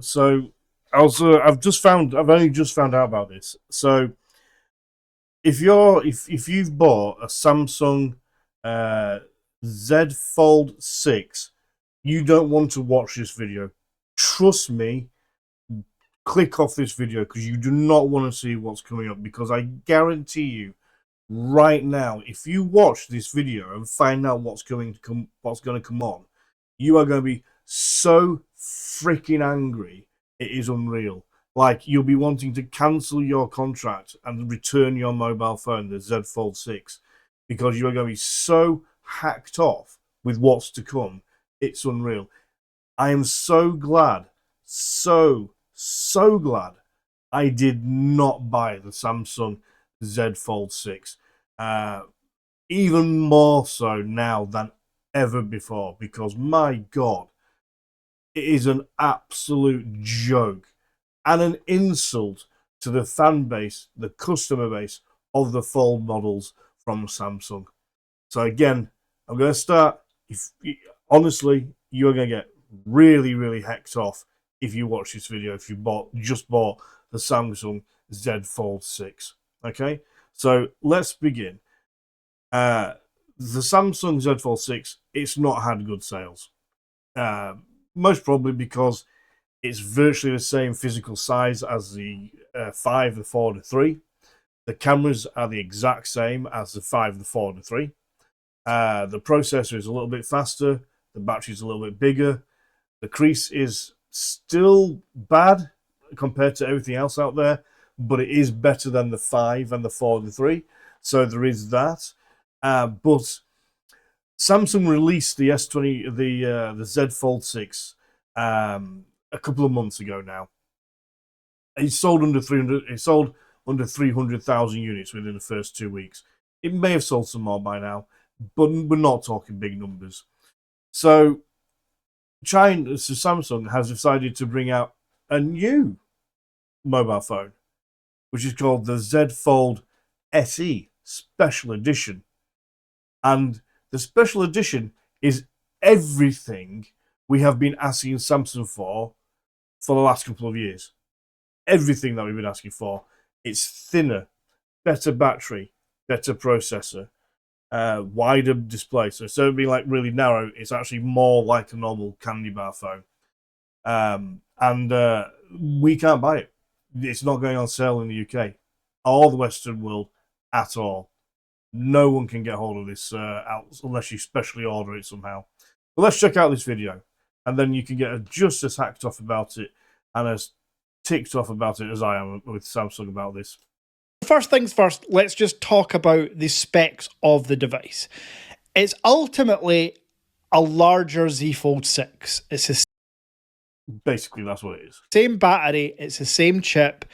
So I've only just found out about this. So if you've bought a Samsung uh, Z Fold 6, you don't want to watch this video. Trust me, click off this video because you do not want to see what's coming up, because I guarantee you right now, if you watch this video and find out what's going to come on, you are going to be so freaking angry. It is unreal. Like, you'll be wanting to cancel your contract and return your mobile phone, the Z Fold 6, because you are going to be so hacked off with what's to come. It's unreal. I am so glad, so glad I did not buy the Samsung Z Fold 6. Uh, Even more so now than ever before, because my God, it is an absolute joke and an insult to the fan base, the customer base of the Fold models from Samsung. So again, I'm going to start. If honestly, you're going to get really, really hecked off if you watch this video. If you just bought the Samsung Z Fold 6, okay. So let's begin. Uh, the Samsung Z Fold 6, it's not had good sales. Uh, Most probably because it's virtually the same physical size as the 5, the 4, the 3. The cameras are the exact same as the 5, the 4, the 3. The processor is a little bit faster. The battery is a little bit bigger. The crease is still bad compared to everything else out there, but it is better than the 5 and the 4 and the 3. So there is that. But Samsung released the S20, the Z Fold 6, a couple of months ago now. It sold under 300. It sold under 300,000 units within the first 2 weeks. It may have sold some more by now, but we're not talking big numbers. So Samsung has decided to bring out a new mobile phone, which is called the Z Fold SE Special Edition. And the Special Edition is everything we have been asking Samsung for the last couple of years. Everything that we've been asking for. It's thinner, better battery, better processor, wider display. So instead of being like really narrow, it's actually more like a normal candy bar phone. And we can't buy it. It's not going on sale in the UK or the Western world at all. No one can get hold of this out unless you specially order it somehow. But let's check out this video, and then you can get just as hacked off about it and as ticked off about it as I am with Samsung about this. First things first, let's just talk about the specs of the device. It's ultimately a larger Z Fold 6. It's the Basically, that's what it is. same battery, it's the same chip,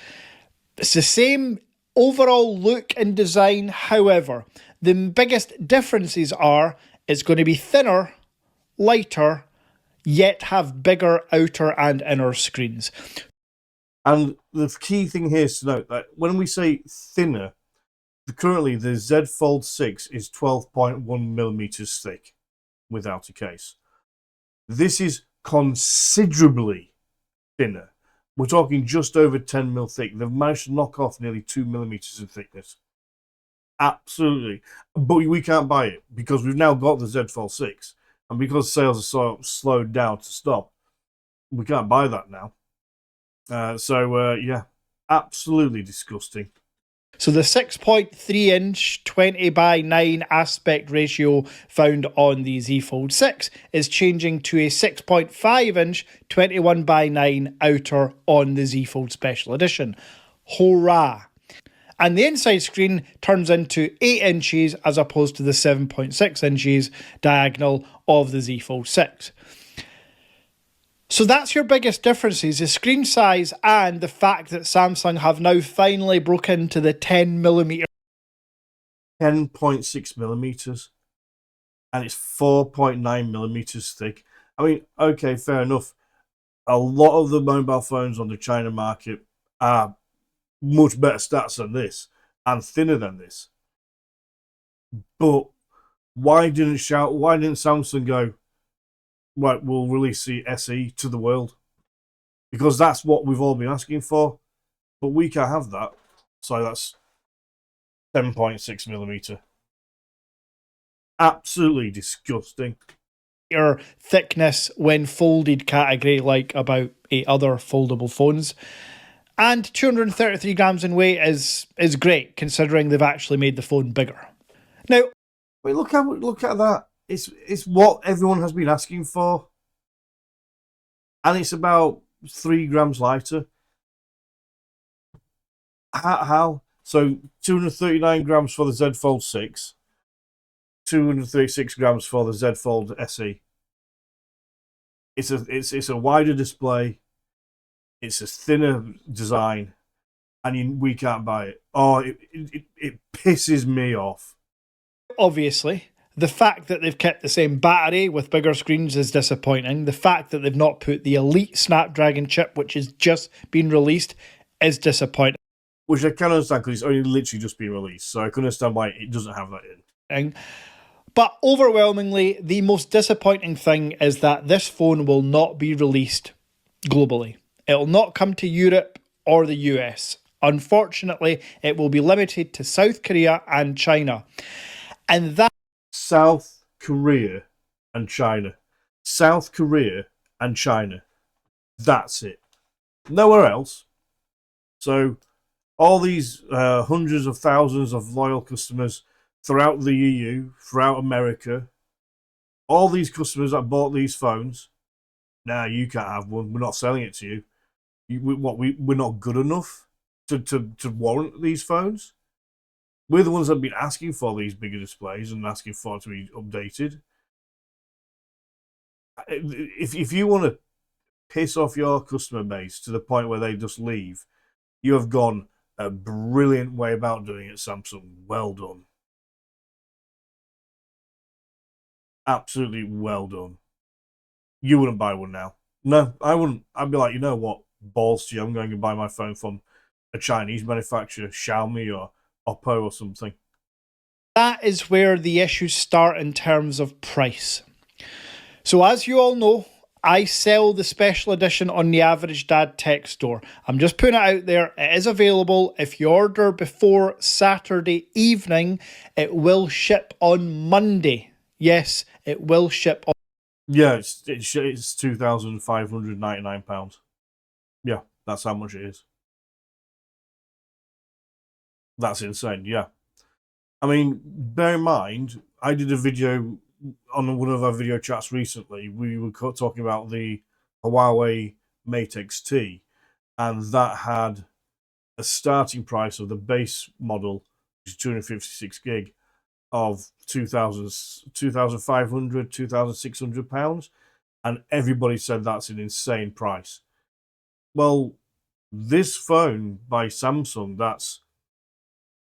it's the same overall look and design. However, the biggest differences are it's going to be thinner, lighter, yet have bigger outer and inner screens. And the key thing here is to note that when we say thinner, currently the Z Fold 6 is 12.1 millimeters thick without a case. This is considerably thinner. We're talking just over 10 mil thick. They've managed to knock off nearly 2 millimeters in thickness. Absolutely. But we can't buy it because we've now got the Z Fold 6. And because sales are so slowed down to stop, we can't buy that now. Yeah, absolutely disgusting. So the 6.3 inch 20 by 9 aspect ratio found on the Z Fold 6 is changing to a 6.5 inch 21 by 9 outer on the Z Fold Special Edition. Hurrah! And the inside screen turns into 8 inches as opposed to the 7.6 inches diagonal of the Z Fold 6. So that's your biggest differences, the screen size and the fact that Samsung have now finally broken into the 10mm. 10.6 millimeters. And it's 4.9 millimeters thick. I mean, okay, fair enough. A lot of the mobile phones on the China market are much better stats than this and thinner than this. But why didn't Samsung go, right, we'll release the SE to the world? because that's what we've all been asking for. But we can't have that. So that's 7.6 millimeter. Absolutely disgusting. Or thickness when folded category, like about 8 other foldable phones. And 233 grams in weight is great, considering they've actually made the phone bigger. Now, wait, look at that. It's what everyone has been asking for, and it's about 3 grams lighter. How? So 239 grams for the Z Fold 6, 236 grams for the Z Fold SE. It's a wider display. It's a thinner design, and we can't buy it. Oh, it pisses me off. obviously, the fact that they've kept the same battery with bigger screens is disappointing. The fact that they've not put the Elite Snapdragon chip, which has just been released, is disappointing. Which I can understand because it's only literally just been released, so I can understand why it doesn't have that in. But overwhelmingly, the most disappointing thing is that this phone will not be released globally. It will not come to Europe or the US. Unfortunately, it will be limited to South Korea and China. And that South Korea and China. South Korea and China. That's it. Nowhere else. So all these hundreds of thousands of loyal customers throughout the EU, throughout America, all these customers that bought these phones, nah, you can't have one. We're not selling it to you. We're not good enough to warrant these phones. We're the ones that have been asking for these bigger displays and asking for it to be updated. If you want to piss off your customer base to the point where they just leave, you have gone a brilliant way about doing it, Samsung. Well done. Absolutely well done. You wouldn't buy one now. No, I wouldn't. I'd be like, you know what? Balls to you. I'm going to buy my phone from a Chinese manufacturer, Xiaomi or Oppo or something. That is where the issues start in terms of price. So as you all know, I sell the special edition on the Average Dad Tech Store. I'm just putting it out there. It is available. If you order before Saturday evening, it will ship on Monday. Yes, it will ship on. Yeah, it's £2,599. Yeah, that's how much it is. That's insane. Yeah. I mean, bear in mind, I did a video on one of our video chats recently. We were talking about the Huawei Mate XT, and that had a starting price of the base model, which is 256 gig, of £2,500, £2,600, and everybody said that's an insane price. Well, this phone by Samsung, that's,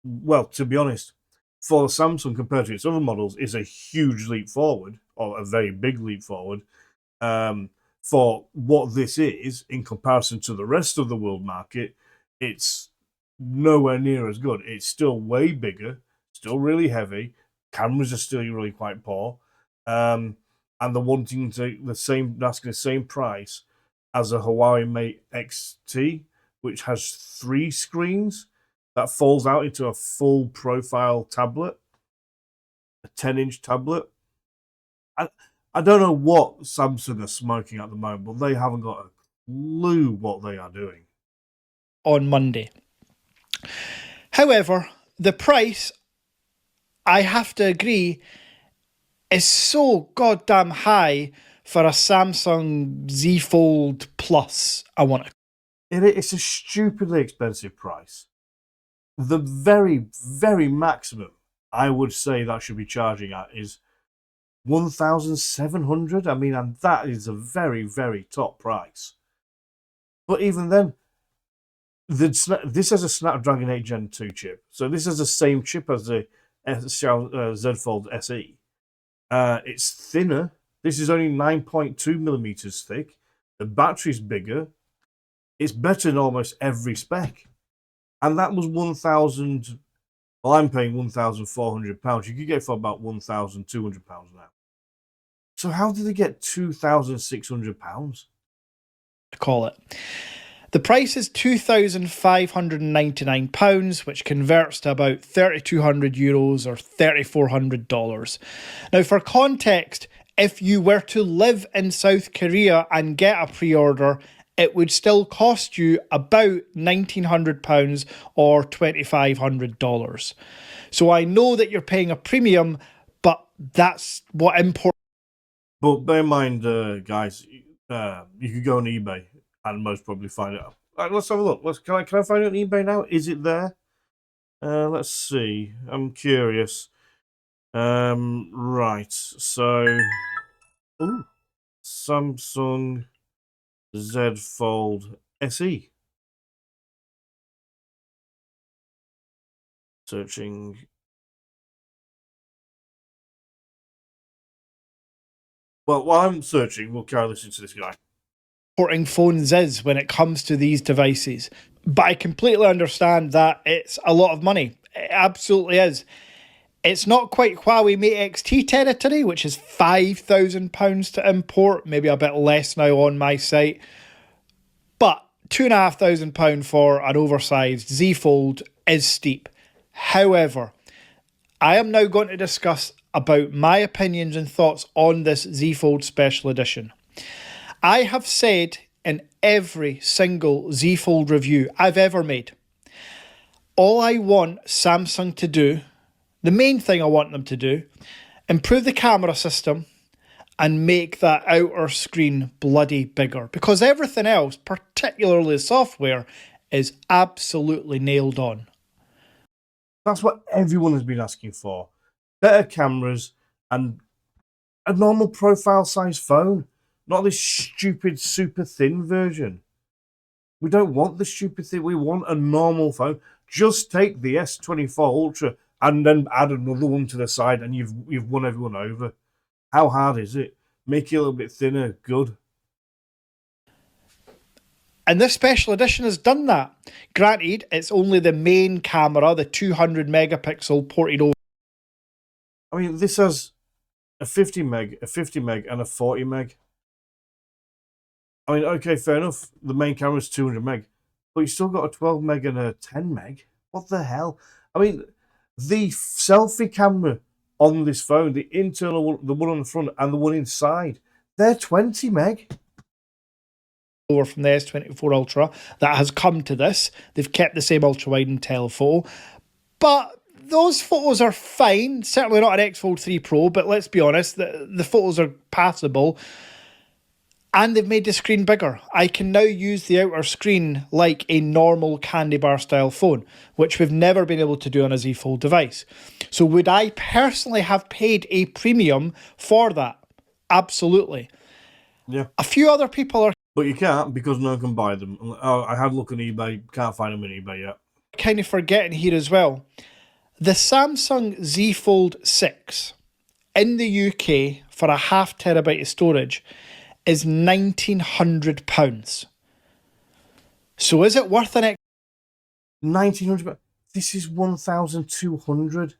well, to be honest, for Samsung compared to its other models, is a huge leap forward, or a very big leap forward, for what this is in comparison to the rest of the world market. It's nowhere near as good. It's still way bigger, still really heavy. Cameras are still really quite poor, and they're wanting asking the same price as a Huawei Mate XT, which has 3 screens that falls out into a full profile tablet, a 10-inch tablet. I don't know what Samsung are smoking at the moment, but they haven't got a clue what they are doing. On Monday. However, the price, I have to agree, is so goddamn high for a Samsung Z Fold Plus. It's a stupidly expensive price. The very, very maximum I would say that should be charging at is 1,700. I mean, and that is a very, very top price. But even then, this has a Snapdragon 8 Gen 2 chip. So this is the same chip as the Z Fold SE. It's thinner. This is only 9.2 millimeters thick. The battery's bigger. It's better in almost every spec. And that was 1,000. Well, I'm paying £1,400. You could get it for about £1,200 now. So how did they get £2,600? to call it. The price is £2,599, which converts to about €3,200 or $3,400. Now, for context, if you were to live in South Korea and get a pre-order, it would still cost you about £1,900 or $2,500. So I know that you're paying a premium, but that's what import. But bear in mind, guys, you could go on eBay and most probably find it. Let's have a look. Can I find it on eBay now? Is it there? Let's see. I'm curious. Right. So, ooh, Samsung Z Fold SE. Searching. Well, while I'm searching, we'll carry listening to this guy. Importing phones is when it comes to these devices. But I completely understand that it's a lot of money. It absolutely is. It's not quite Huawei Mate XT territory, which is £5,000 to import, maybe a bit less now on my site. But £2,500 for an oversized Z Fold is steep. However, I am now going to discuss about my opinions and thoughts on this Z Fold Special Edition. I have said in every single Z Fold review I've ever made, all I want Samsung to do, the main thing I want them to do, improve the camera system and make that outer screen bloody bigger. Because everything else, particularly the software, is absolutely nailed on. That's what everyone has been asking for. Better cameras and a normal profile size phone. Not this stupid super thin version. We don't want the stupid thing. We want a normal phone. Just take the S24 Ultra and then add another one to the side and you've won everyone over. How hard is it? Make it a little bit thinner. Good. And this special edition has done that. Granted, it's only the main camera, the 200 megapixel ported over. I mean, this has a 50 meg, and a 40 meg. I mean, okay, fair enough. The main camera is 200 meg, but you still got a 12 meg and a 10 meg. What the hell? I mean, the selfie camera on this phone, the internal one, the one on the front and the one inside, they're 20 meg. Over from the S24 Ultra that has come to this. They've kept the same ultra wide and telephoto, but those photos are fine. Certainly not an X Fold 3 Pro, but let's be honest, the photos are passable. And they've made the screen bigger. I can now use the outer screen like a normal candy bar style phone, which we've never been able to do on a Z Fold device. So would I personally have paid a premium for that? Absolutely. Yeah. A few other people are... But you can't because no one can buy them. Oh, I had a look on eBay. Can't find them on eBay yet. Kind of forgetting here as well. The Samsung Z Fold 6 in the UK for a 0.5 terabyte of storage is £1,900. So is it worth an extra? £1,900. This is 1,200,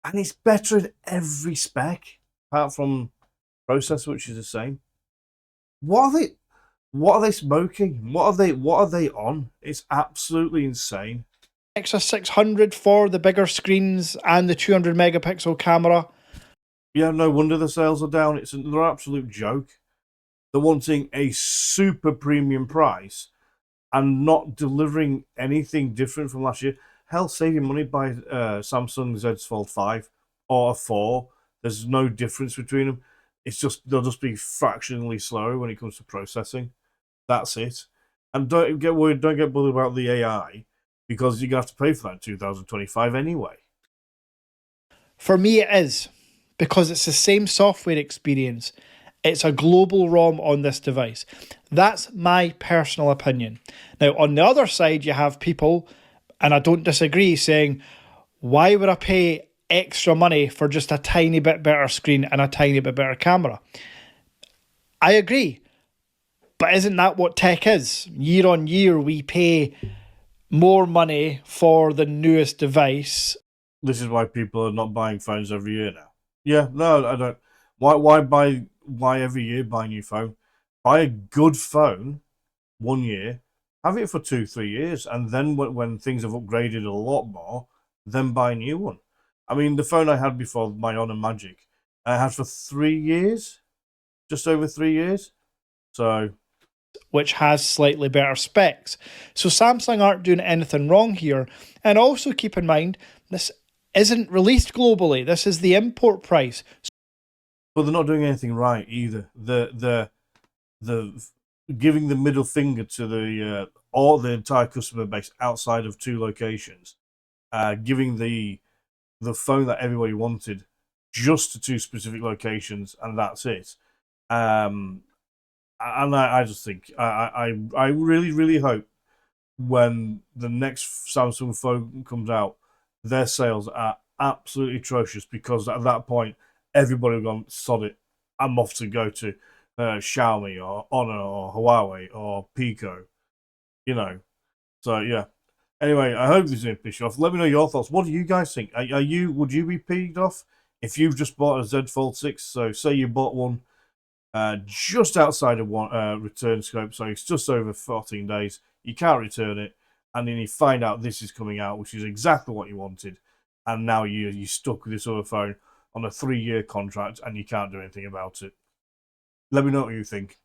and it's better in every spec apart from processor, which is the same. What are they smoking? What are they on? It's absolutely insane. Extra 600 for the bigger screens and the 200 megapixel camera. Yeah, no wonder the sales are down. It's an absolute joke. They're wanting a super premium price and not delivering anything different from last year. Hell, save your money by Samsung Z Fold 5 or a 4. There's no difference between them. It's just they'll just be fractionally slower when it comes to processing. That's it. And don't get worried, don't get bothered about the AI because you're gonna have to pay for that in 2025 anyway. For me, it is because it's the same software experience. It's a global ROM on this device. That's my personal opinion. Now, on the other side, you have people, and I don't disagree, saying, why would I pay extra money for just a tiny bit better screen and a tiny bit better camera? I agree. But isn't that what tech is? Year on year, we pay more money for the newest device. This is why people are not buying phones every year now. Yeah, no, I don't. Why every year buy a new phone? buy a good phone 1 year, have it for 2, 3 years, and then when things have upgraded a lot more, then buy a new one. I mean, the phone I had before, my Honor Magic, I had for 3 years, just over 3 years. So, which has slightly better specs. So Samsung aren't doing anything wrong here. And also keep in mind, this isn't released globally. This is the import price. but they're not doing anything right either. The giving the middle finger to the all the entire customer base outside of 2 locations, giving the phone that everybody wanted just to 2 specific locations, and that's it. And I just think I really hope when the next Samsung phone comes out, their sales are absolutely atrocious, because at that point everybody will go, sod it, I'm off to go to Xiaomi or Honor or Huawei or Pico, you know. So yeah. Anyway, I hope this didn't piss you off. Let me know your thoughts. What do you guys think? Would you be peeved off if you've just bought a Z Fold 6? So say you bought one just outside of one return scope, so it's just over 14 days. You can't return it, and then you find out this is coming out, which is exactly what you wanted, and now you're stuck with this other phone on a 3-year contract, and you can't do anything about it. Let me know what you think.